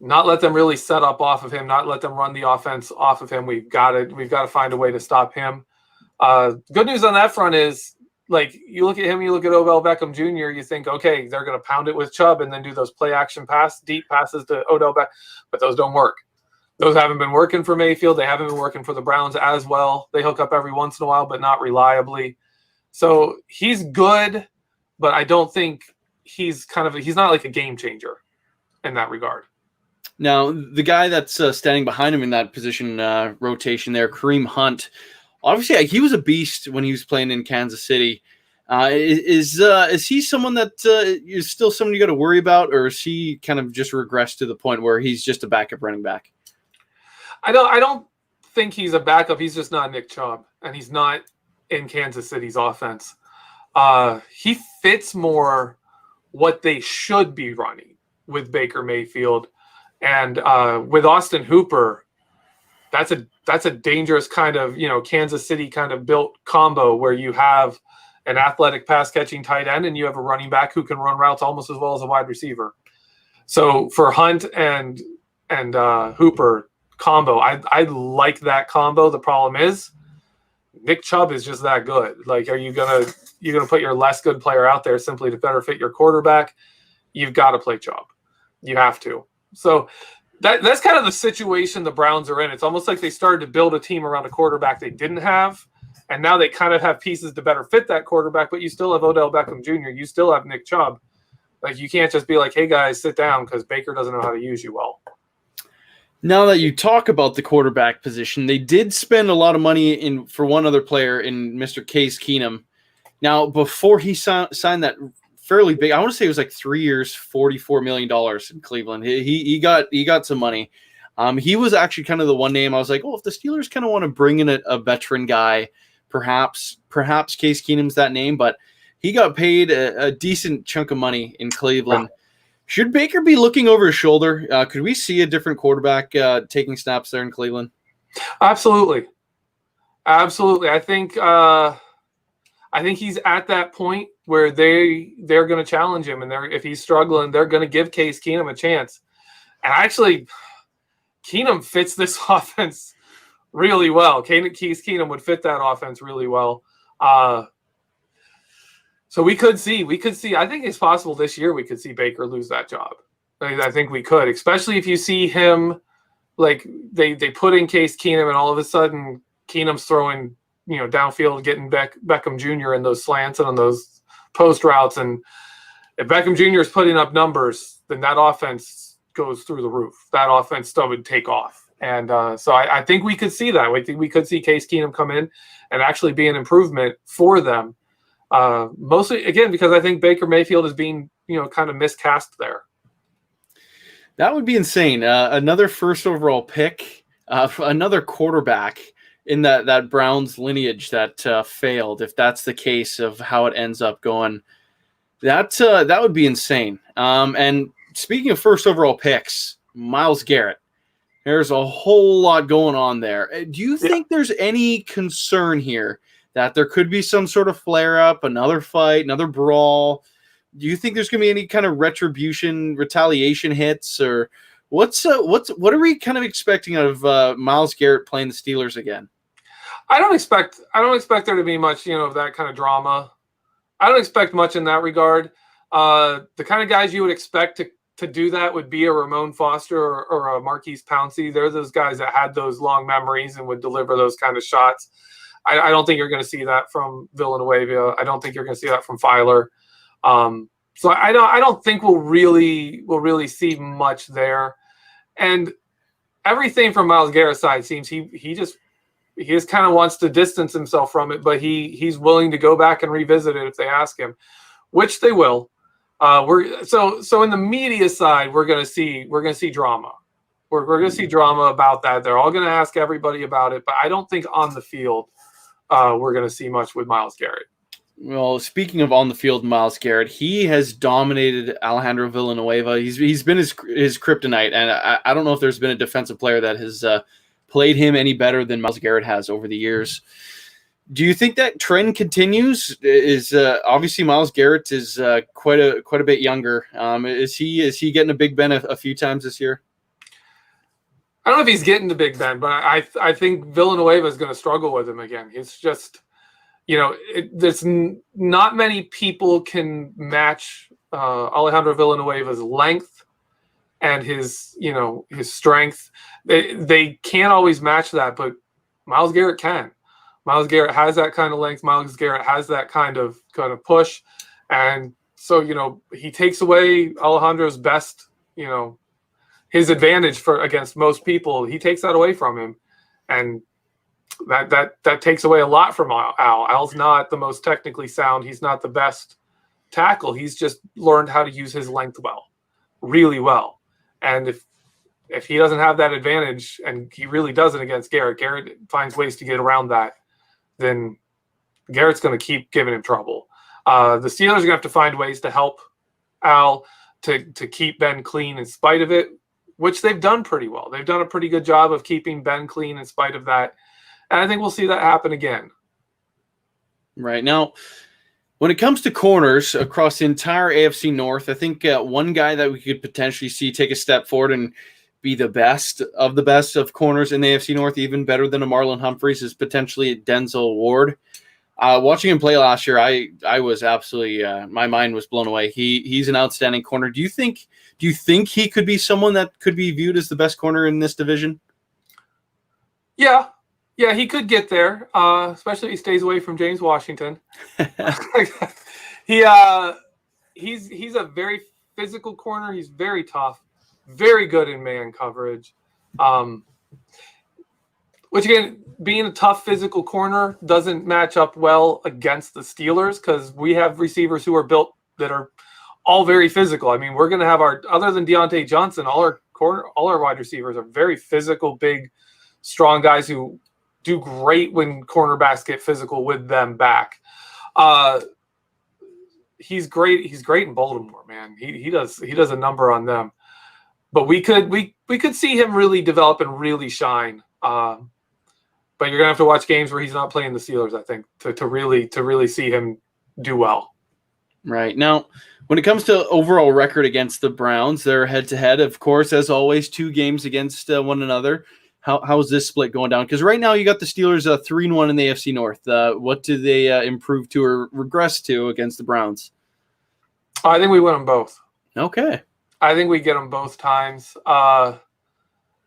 them really set up off of him, not let them run the offense off of him. We've got to find a way to stop him. Good news on that front is, you look at him, you look at Odell Beckham Jr., you think, okay, they're going to pound it with Chubb and then do those play action deep passes to Odell Beckham, but those don't work. Those haven't been working for Mayfield. They haven't been working for the Browns as well. They hook up every once in a while, but not reliably. So he's good, but I don't think he's not like a game changer in that regard. Now, the guy that's standing behind him in that position rotation there, Kareem Hunt, obviously he was a beast when he was playing in Kansas City. Is he someone that is still someone you got to worry about, or is he kind of just regressed to the point where he's just a backup running back? I don't think he's a backup. He's just not Nick Chubb, and he's not in Kansas City's offense. He fits more what they should be running with Baker Mayfield. And with Austin Hooper, that's a dangerous kind of, Kansas City kind of built combo where you have an athletic pass catching tight end and you have a running back who can run routes almost as well as a wide receiver. So for Hunt and Hooper combo, I like that combo. The problem is Nick Chubb is just that good. Like, are you gonna put your less good player out there simply to better fit your quarterback? You've got to play Chubb. You have to. So that's kind of the situation the Browns are in. It's almost like they started to build a team around a quarterback they didn't have, and now they kind of have pieces to better fit that quarterback, but you still have Odell Beckham Jr., you still have Nick Chubb. Like, you can't just be like, hey, guys, sit down, because Baker doesn't know how to use you well. Now that you talk about the quarterback position, they did spend a lot of money for one other player in Mr. Case Keenum. Now, before he signed that fairly big, I want to say it was like 3 years, $44 million in Cleveland. He got some money. He was actually kind of the one name I was like, oh, if the Steelers kind of want to bring in a veteran guy, perhaps Case Keenum's that name, but he got paid a decent chunk of money in Cleveland. Wow. Should Baker be looking over his shoulder? Could we see a different quarterback taking snaps there in Cleveland? Absolutely. I think he's at that point where they're going to challenge him, and if he's struggling, they're going to give Case Keenum a chance. And actually, Keenum fits this offense really well. Case Keenum would fit that offense really well. So we could see. I think it's possible this year we could see Baker lose that job. I think we could, especially if you see him, like they put in Case Keenum, and all of a sudden Keenum's throwing, downfield, getting Beckham Jr. in those slants and on those post routes. And if Beckham Jr. is putting up numbers, then that offense goes through the roof. That offense still would take off. And so I think we could see that. I think we could see Case Keenum come in and actually be an improvement for them. Mostly, again, because I think Baker Mayfield is being, kind of miscast there. That would be insane. Another first overall pick, another quarterback in that Browns lineage that failed, if that's the case of how it ends up going. That would be insane. And speaking of first overall picks, Myles Garrett, there's a whole lot going on there. Do you think there's any concern here that there could be some sort of flare-up, another fight, another brawl? Do you think there's going to be any kind of retaliation hits, or what are we kind of expecting out of Myles Garrett playing the Steelers again? I don't expect there to be much, of that kind of drama. I don't expect much in that regard. The kind of guys you would expect to do that would be a Ramon Foster or a Marquise Pouncey. They're those guys that had those long memories and would deliver those kind of shots. I don't think you're going to see that from Villanueva. I don't think you're going to see that from Filer. So I don't think we'll really see much there. And everything from Myles Garrett's side seems he just kind of wants to distance himself from it, but he's willing to go back and revisit it if they ask him, which they will. So in the media side, we're going to see drama. We're going to see drama about that. They're all going to ask everybody about it, but I don't think on the field we're going to see much with Myles Garrett. Well, speaking of on the field, Myles Garrett, he has dominated Alejandro Villanueva. He's been his kryptonite, and I don't know if there's been a defensive player that has played him any better than Myles Garrett has over the years. Do you think that trend continues? Is obviously Myles Garrett is quite a bit younger. Is he getting a Big Ben a few times this year? I don't know if he's getting to Big Ben, but I think Villanueva is going to struggle with him again. It's just, there's not many people can match Alejandro Villanueva's length and his strength. They can't always match that, but Myles Garrett can. Myles Garrett has that kind of length. Myles Garrett has that kind of push, and so he takes away Alejandro's best his advantage for against most people. He takes that away from him, and that takes away a lot from Al. Al's not the most technically sound. He's not the best tackle. He's just learned how to use his length really well. And if he doesn't have that advantage, and he really doesn't against Garrett finds ways to get around that, then Garrett's going to keep giving him trouble. The Steelers are going to have to find ways to help Al to keep Ben clean in spite of it, which they've done pretty well. They've done a pretty good job of keeping Ben clean in spite of that. And I think we'll see that happen again. Right. Now, when it comes to corners across the entire AFC North, I think one guy that we could potentially see take a step forward and be the best of corners in the AFC North, even better than a Marlon Humphreys, is potentially Denzel Ward. Watching him play last year, I was absolutely my mind was blown away. He's an outstanding corner. Do you think he could be someone that could be viewed as the best corner in this division? Yeah, he could get there, especially if he stays away from James Washington. He's a very physical corner. He's very tough, very good in man coverage. Which, again, being a tough physical corner doesn't match up well against the Steelers because we have receivers who are built that are all very physical. I mean, we're going to have other than Deontay Johnson, all our wide receivers are very physical, big, strong guys who do great when cornerbacks get physical with them back. He's great. He's great in Baltimore, man. He does a number on them. But we could see him really develop and really shine. But you're gonna have to watch games where he's not playing the Steelers, I think, to really see him do well. Right. Now, when it comes to overall record against the Browns, they're head-to-head, of course, as always, 2 games against one another. How is this split going down? Because right now you got the Steelers 3-1 in the AFC North. What do they improve to or regress to against the Browns? I think we win them both. Okay. I think we get them both times. The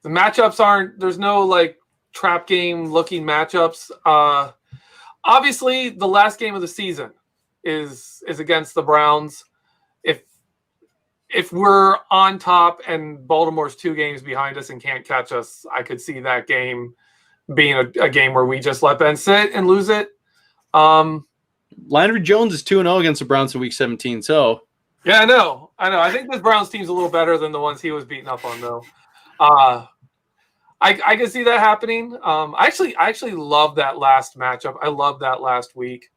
matchups there's no trap game looking matchups. Obviously, the last game of the season is against the Browns. If we're on top and Baltimore's 2 games behind us and can't catch us, I could see that game being a game where we just let Ben sit and lose it. Landry Jones is 2-0 against the Browns in Week 17, so... Yeah, I know. I think this Browns team's a little better than the ones he was beating up on, though. I can see that happening. I actually love that last matchup. I love that last week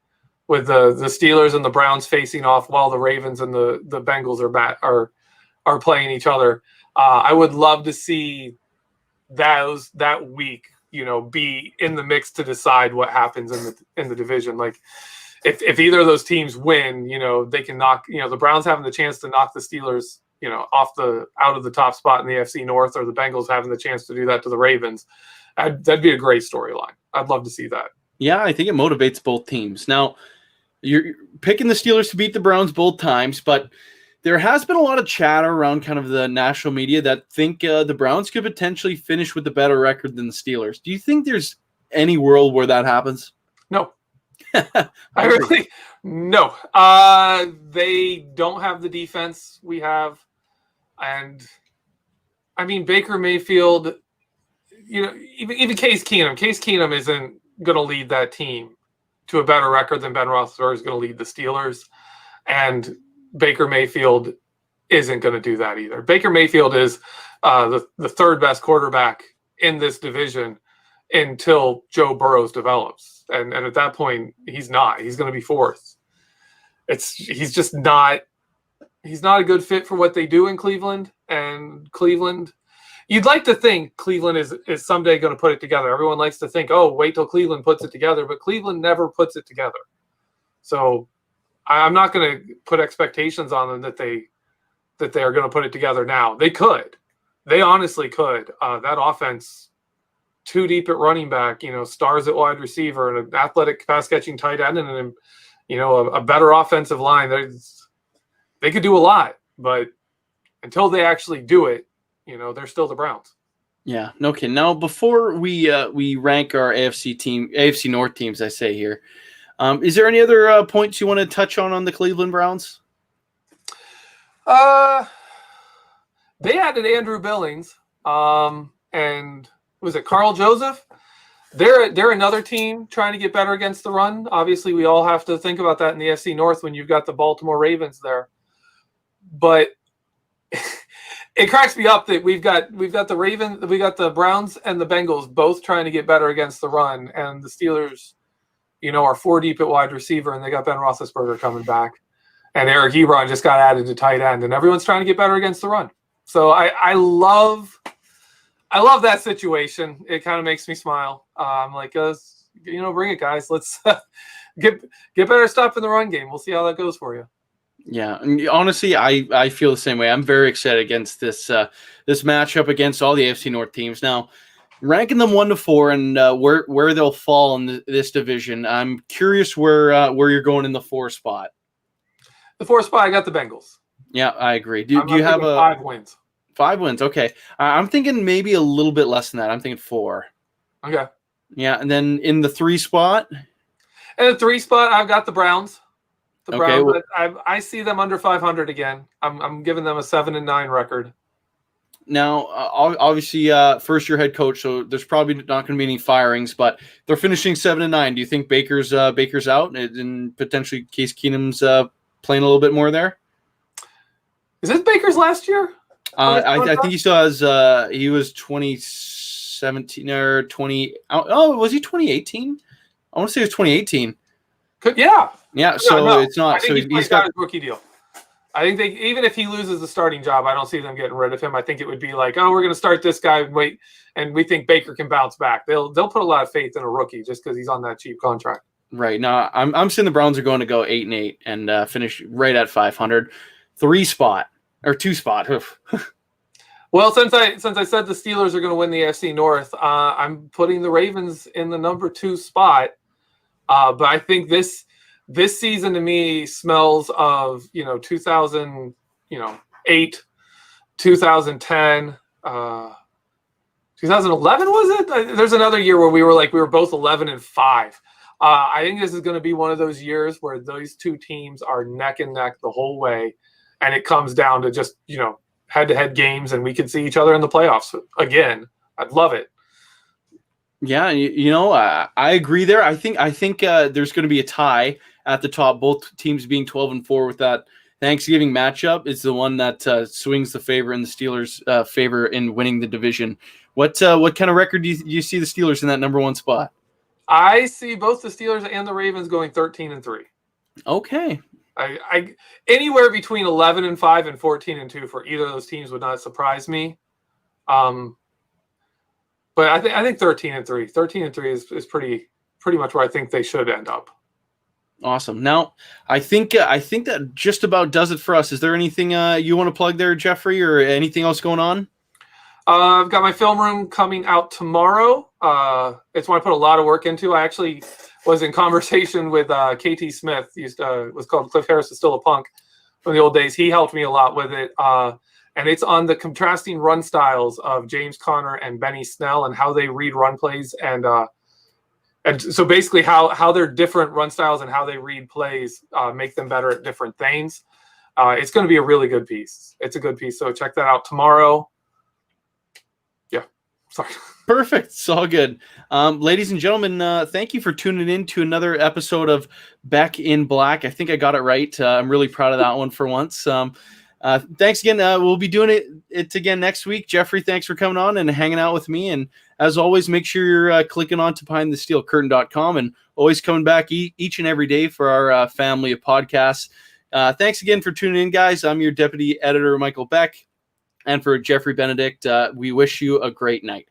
with the Steelers and the Browns facing off while the Ravens and the Bengals are playing each other. I would love to see that week, be in the mix to decide what happens in the division. Like if either of those teams win, they can knock, the Browns having the chance to knock the Steelers, out of the top spot in the AFC North, or the Bengals having the chance to do that to the Ravens. That'd be a great storyline. I'd love to see that. Yeah, I think it motivates both teams. Now, you're picking the Steelers to beat the Browns both times, but there has been a lot of chatter around kind of the national media that think the Browns could potentially finish with a better record than the Steelers. Do you think there's any world where that happens? No. No. They don't have the defense we have. And I mean, Baker Mayfield, even Case Keenum. Case Keenum isn't going to lead that team to a better record than Ben Roethlisberger is going to lead the Steelers. And Baker Mayfield isn't going to do that either. Baker Mayfield is the third best quarterback in this division until Joe Burrow develops. And at that point, he's not. He's going to be 4th. He's just not. He's not a good fit for what they do in Cleveland. And Cleveland, you'd like to think Cleveland is someday going to put it together. Everyone likes to think, oh, wait till Cleveland puts it together. But Cleveland never puts it together. So I'm not going to put expectations on them that they are going to put it together now. They could. They honestly could. That offense, 2 deep at running back, stars at wide receiver, and an athletic pass-catching tight end, and a better offensive line. They could do a lot, but until they actually do it, they're still the Browns. Yeah, no kidding. Now, before we rank our AFC North teams, I say here, is there any other points you want to touch on the Cleveland Browns? They added Andrew Billings, and was it Carl Joseph? They're another team trying to get better against the run. Obviously, we all have to think about that in the AFC North when you've got the Baltimore Ravens there. But it cracks me up that we've got the Ravens, we got the Browns and the Bengals both trying to get better against the run, and the Steelers, are 4 deep at wide receiver, and they got Ben Roethlisberger coming back, and Eric Ebron just got added to tight end, and everyone's trying to get better against the run. So I love that situation. It kind of makes me smile. I'm like, bring it, guys. Let's get better stopping the run game. We'll see how that goes for you. Yeah, and honestly, I feel the same way. I'm very excited against this matchup against all the AFC North teams. Now, ranking them 1 to 4 and where they'll fall in this division. I'm curious where you're going in the 4 spot. The 4 spot, I got the Bengals. Yeah, I agree. Do you have 5 wins? 5 wins. Okay, I'm thinking maybe a little bit less than that. I'm thinking 4. Okay. Yeah, and then in the 3 spot. In the 3 spot, I've got the Browns. The Browns, well, I see them under 500 again. I'm giving them a 7-9 record. Now, obviously, first-year head coach, so there's probably not going to be any firings, but they're finishing 7-9. Do you think Baker's out, and potentially Case Keenum's playing a little bit more there? Is this Baker's last year? I think he still has. He was 2017 or 20. Oh, was he 2018? I want to say it was 2018. Yeah. So no. it's not. So he's got his rookie deal. I think even if he loses the starting job, I don't see them getting rid of him. I think it would be like, we're going to start this guy and wait, and we think Baker can bounce back. They'll put a lot of faith in a rookie just because he's on that cheap contract. Right now, I'm saying the Browns are going to go 8-8 and finish right at 500. 2 spot. Well, since I said the Steelers are going to win the AFC North, I'm putting the Ravens in the number 2 spot. But I think this season to me smells of 2008, 2010, 2011 was it? There's another year where we were both 11-5. I think this is going to be one of those years where those 2 teams are neck and neck the whole way, and it comes down to just head-to-head games, and we could see each other in the playoffs again. I'd love it. Yeah, I agree there. I think there's going to be a tie at the top. Both teams being 12-4 with that Thanksgiving matchup is the one that swings the favor in the Steelers' favor in winning the division. What kind of record do you see the Steelers in that number 1 spot? I see both the Steelers and the Ravens going 13-3. Okay. I anywhere between 11-5 and 14-2 for either of those teams would not surprise me. But I think 13-3. 13-3 is pretty much where I think they should end up. Awesome. Now, I think that just about does it for us. Is there anything you want to plug there, Jeffrey, or anything else going on? I've got my film room coming out tomorrow. It's one I put a lot of work into. I actually was in conversation with KT Smith. Was called Cliff Harris is Still a Punk from the old days. He helped me a lot with it. And it's on the contrasting run styles of James Conner and Benny Snell and how they read run plays. And so basically how their different run styles and how they read plays make them better at different things. It's going to be a really good piece. It's a good piece. So check that out tomorrow. Yeah. Sorry. Perfect. It's all good. Ladies and gentlemen, thank you for tuning in to another episode of Beck in Black. I think I got it right. I'm really proud of that one for once. Thanks again. We'll be doing it again next week. Jeffrey, thanks for coming on and hanging out with me. And as always, make sure you're clicking on to BehindTheSteelCurtain.com and always coming back each and every day for our family of podcasts. Thanks again for tuning in, guys. I'm your deputy editor, Michael Beck. And for Jeffrey Benedict, we wish you a great night.